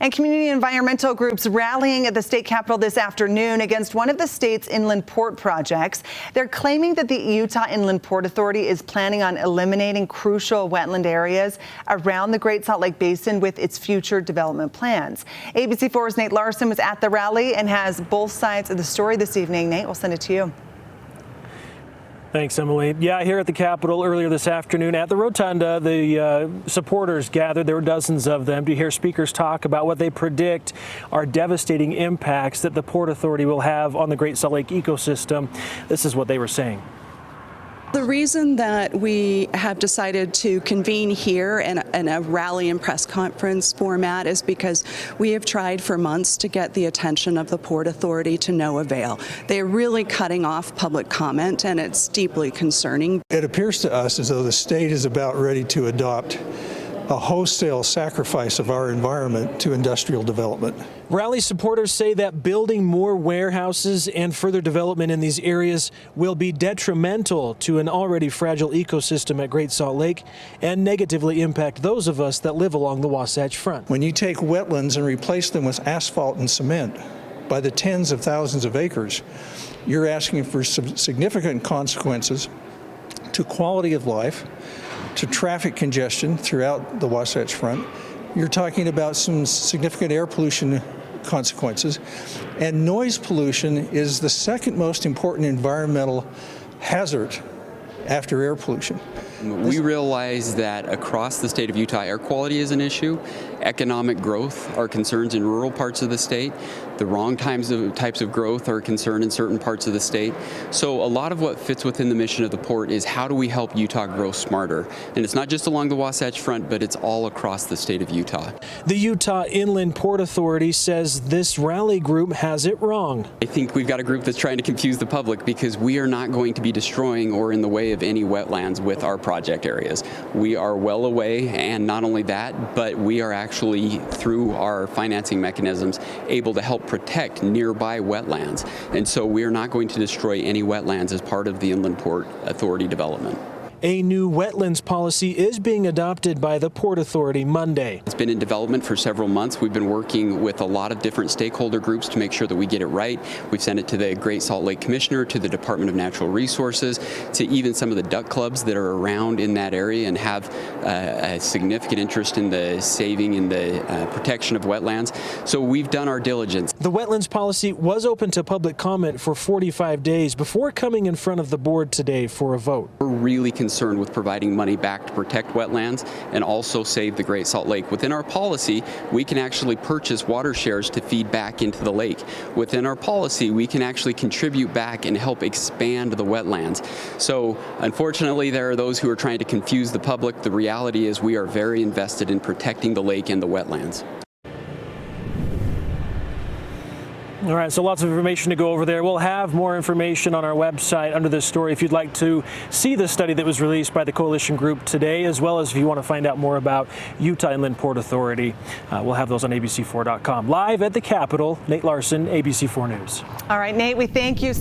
And community environmental groups rallying at the state capitol this afternoon against one of the state's inland port projects. They're claiming that the Utah Inland Port Authority is planning on eliminating crucial wetland areas around the Great Salt Lake Basin with its future development plans. ABC4's Nate Larsen was at the rally and has both sides of the story this evening. Nate, we'll send it to you. Thanks, Emily. Yeah, here at the Capitol earlier this afternoon at the rotunda, the supporters gathered. There were dozens of them to hear speakers talk about what they predict are devastating impacts that the Port Authority will have on the Great Salt Lake ecosystem. This is what they were saying. The reason that we have decided to convene here in a rally and press conference format is because we have tried for months to get the attention of the Port Authority to no avail. They're really cutting off public comment, and it's deeply concerning. It appears to us as though the state is about ready to adopt a wholesale sacrifice of our environment to industrial development. Rally supporters say that building more warehouses and further development in these areas will be detrimental to an already fragile ecosystem at Great Salt Lake and negatively impact those of us that live along the Wasatch Front. When you take wetlands and replace them with asphalt and cement by the tens of thousands of acres, you're asking for some significant consequences to quality of life, to traffic congestion throughout the Wasatch Front. You're talking about some significant air pollution consequences, and noise pollution is the second most important environmental hazard after air pollution. We realize that across the state of Utah, air quality is an issue. Economic growth are concerns in rural parts of the state. The wrong types of growth are a concern in certain parts of the state. So a lot of what fits within the mission of the port is how do we help Utah grow smarter? And it's not just along the Wasatch Front, but it's all across the state of Utah. The Utah Inland Port Authority says this rally group has it wrong. I think we've got a group that's trying to confuse the public because we are not going to be destroying or in the way of any wetlands with our project areas. We are well away, and not only that, but we are actually, through our financing mechanisms, able to help protect nearby wetlands. And so we are not going to destroy any wetlands as part of the Inland Port Authority development. A new wetlands policy is being adopted by the Port Authority Monday. It's been in development for several months. We've been working with a lot of different stakeholder groups to make sure that we get it right. We've sent it to the Great Salt Lake Commissioner, to the Department of Natural Resources, to even some of the duck clubs that are around in that area and have a significant interest in the saving and the protection of wetlands. So we've done our diligence. The wetlands policy was open to public comment for 45 days before coming in front of the board today for a vote. We're really concerned with providing money back to protect wetlands and also save the Great Salt Lake. Within our policy, we can actually purchase water shares to feed back into the lake. Within our policy, we can actually contribute back and help expand the wetlands. So unfortunately, there are those who are trying to confuse the public. The reality is we are very invested in protecting the lake and the wetlands. All right, so lots of information to go over there. We'll have more information on our website under this story if you'd like to see the study that was released by the coalition group today, as well as if you want to find out more about Utah Inland Port Authority. We'll have those on abc4.com. Live at the Capitol, Nate Larsen, ABC4 News. All right, Nate, we thank you.